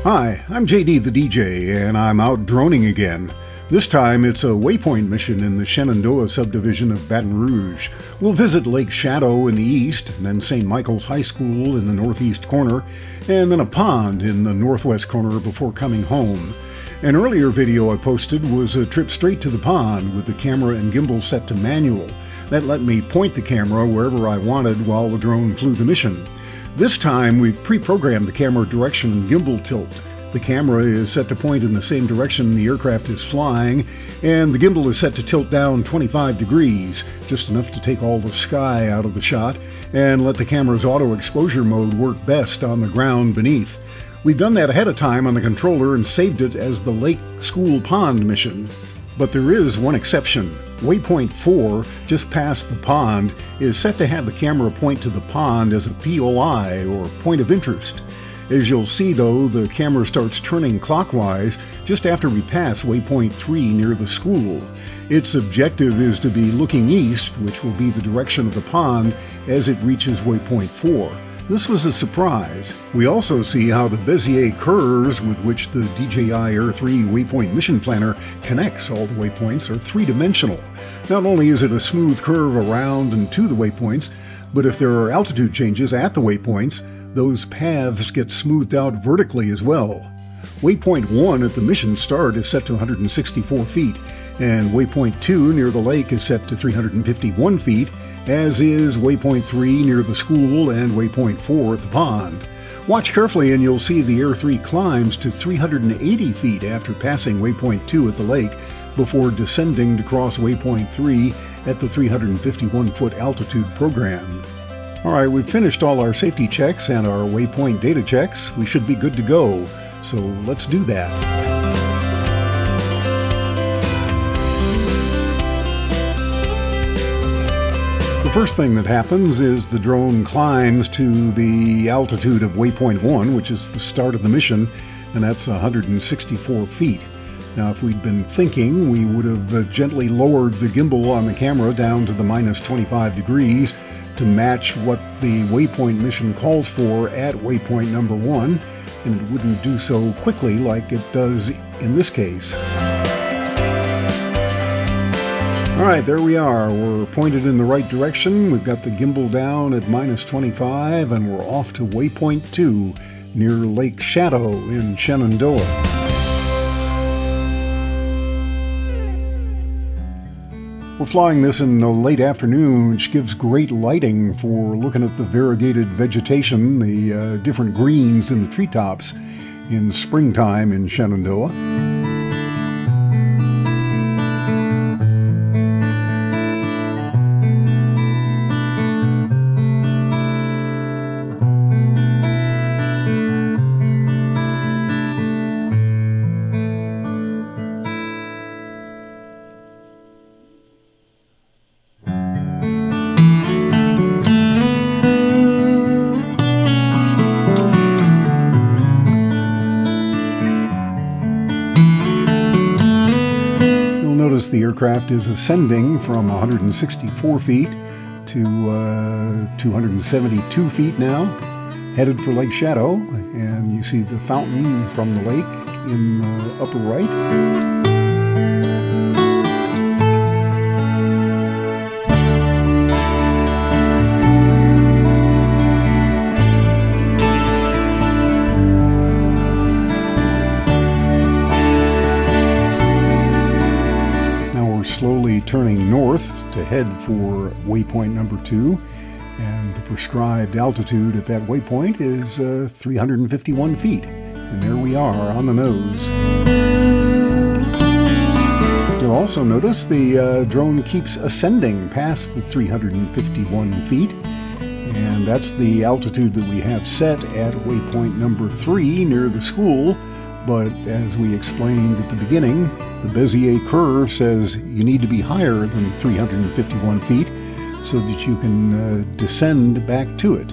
Hi, I'm JD the DJ, and I'm out droning again. This time it's a Waypoint mission in the Shenandoah subdivision of Baton Rouge. We'll visit Lake Shadow in the east, and then St. Michael's High School in the northeast corner, and then a pond in the northwest corner before coming home. An earlier video I posted was a trip straight to the pond with the camera and gimbal set to manual. That let me point the camera wherever I wanted while the drone flew the mission. This time we've pre-programmed the camera direction and gimbal tilt. The camera is set to point in the same direction the aircraft is flying, and the gimbal is set to tilt down 25 degrees, just enough to take all the sky out of the shot, and let the camera's auto exposure mode work best on the ground beneath. We've done that ahead of time on the controller and saved it as the Lake School Pond mission. But there is one exception. Waypoint 4, just past the pond, is set to have the camera point to the pond as a POI, or point of interest. As you'll see though, the camera starts turning clockwise just after we pass Waypoint 3 near the school. Its objective is to be looking east, which will be the direction of the pond, as it reaches Waypoint 4. This was a surprise. We also see how the Bezier curves with which the DJI Air 3 Waypoint Mission Planner connects all the waypoints are three-dimensional. Not only is it a smooth curve around and to the waypoints, but if there are altitude changes at the waypoints, those paths get smoothed out vertically as well. Waypoint 1 at the mission start is set to 164 feet, and Waypoint 2 near the lake is set to 351 feet, as is Waypoint 3 near the school and Waypoint 4 at the pond. Watch carefully and you'll see the Air 3 climbs to 380 feet after passing Waypoint 2 at the lake, before descending to cross Waypoint 3 at the 351-foot altitude program. Alright, we've finished all our safety checks and our waypoint data checks. We should be good to go, so let's do that. The first thing that happens is the drone climbs to the altitude of Waypoint 1, which is the start of the mission, and that's 164 feet. Now, if we'd been thinking, we would have gently lowered the gimbal on the camera down to the minus 25 degrees to match what the Waypoint mission calls for at Waypoint number 1, and it wouldn't do so quickly like it does in this case. Alright, there we are. We're pointed in the right direction. We've got the gimbal down at minus 25, and we're off to Waypoint 2 near Lake Shadow in Shenandoah. We're flying this in the late afternoon, which gives great lighting for looking at the variegated vegetation, the different greens in the treetops in springtime in Shenandoah. The aircraft is ascending from 164 feet to 272 feet now, headed for Lake Shadow, and you see the fountain from the lake in the upper right. Slowly turning north to head for waypoint number 2, and the prescribed altitude at that waypoint is 351 feet, and there we are on the nose. You'll also notice the drone keeps ascending past the 351 feet, and that's the altitude that we have set at waypoint number 3 near the school. But as we explained at the beginning, the Bezier curve says you need to be higher than 351 feet so that you can descend back to it.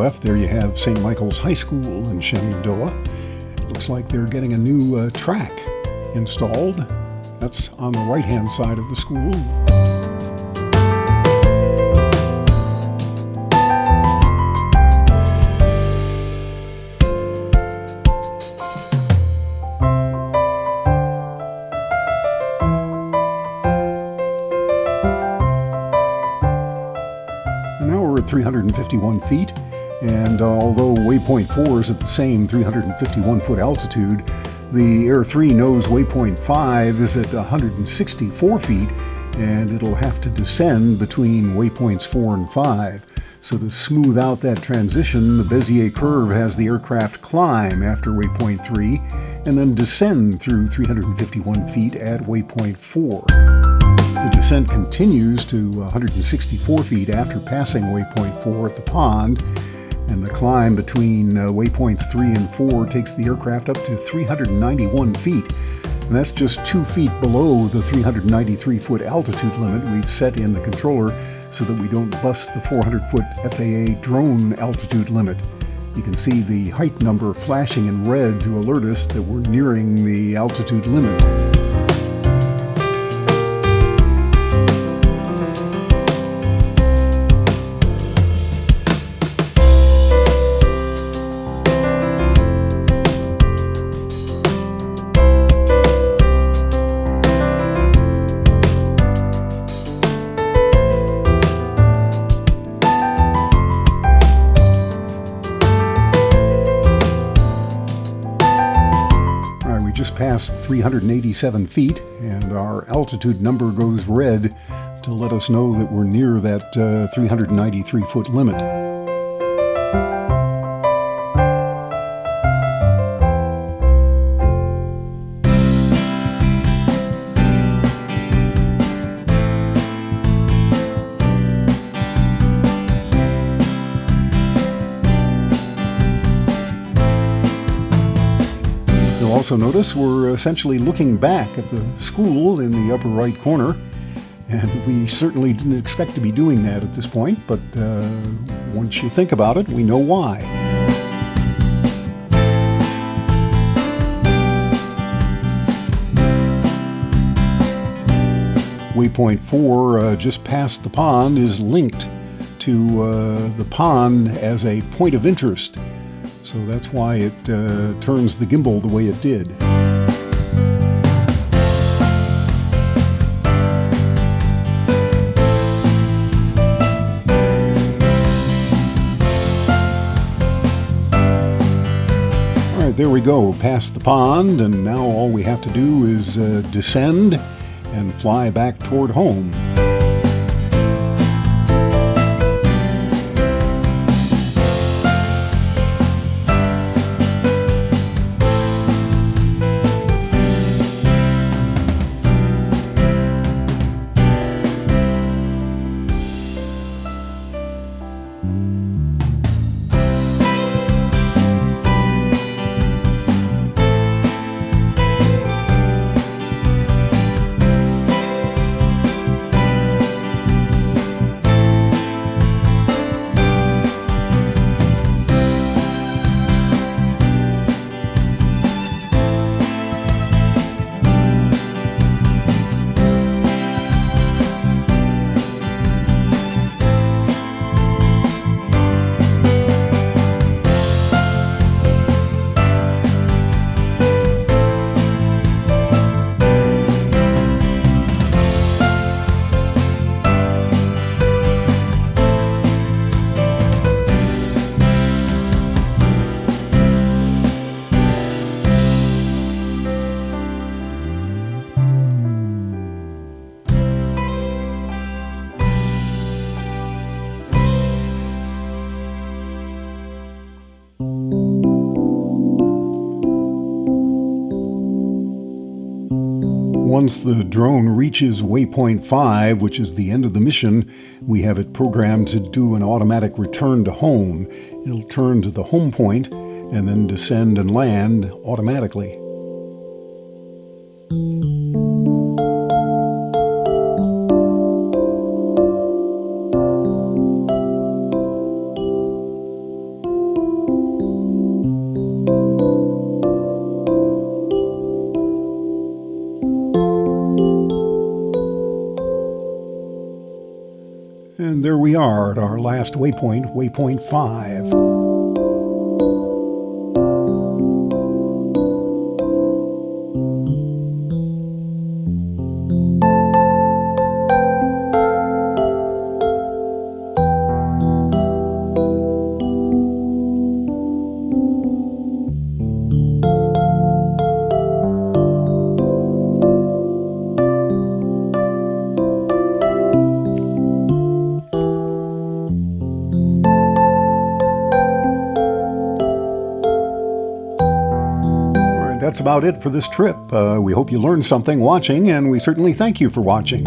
left, there you have St. Michael's High School in Shenandoah. Looks like they're getting a new track installed. That's on the right-hand side of the school. And now we're at 351 feet, and although Waypoint 4 is at the same 351-foot altitude, the Air 3 knows Waypoint 5 is at 164 feet, and it'll have to descend between Waypoints 4 and 5. So to smooth out that transition, the Bezier curve has the aircraft climb after Waypoint 3, and then descend through 351 feet at Waypoint 4. The descent continues to 164 feet after passing Waypoint 4 at the pond, and the climb between Waypoints 3 and 4 takes the aircraft up to 391 feet. And that's just 2 feet below the 393-foot altitude limit we've set in the controller so that we don't bust the 400-foot FAA drone altitude limit. You can see the height number flashing in red to alert us that we're nearing the altitude limit. Just past 387 feet, and our altitude number goes red to let us know that we're near that 393-foot limit. Also notice we're essentially looking back at the school in the upper right corner, and we certainly didn't expect to be doing that at this point, but once you think about it, we know why. Waypoint 4, just past the pond, is linked to the pond as a point of interest. So that's why it turns the gimbal the way it did. All right, there we go, past the pond, and now all we have to do is descend and fly back toward home. Once the drone reaches Waypoint 5, which is the end of the mission, we have it programmed to do an automatic return to home. It'll turn to the home point and then descend and land automatically. And there we are at our last waypoint, waypoint 5. That's about it for this trip. We hope you learned something watching, and we certainly thank you for watching.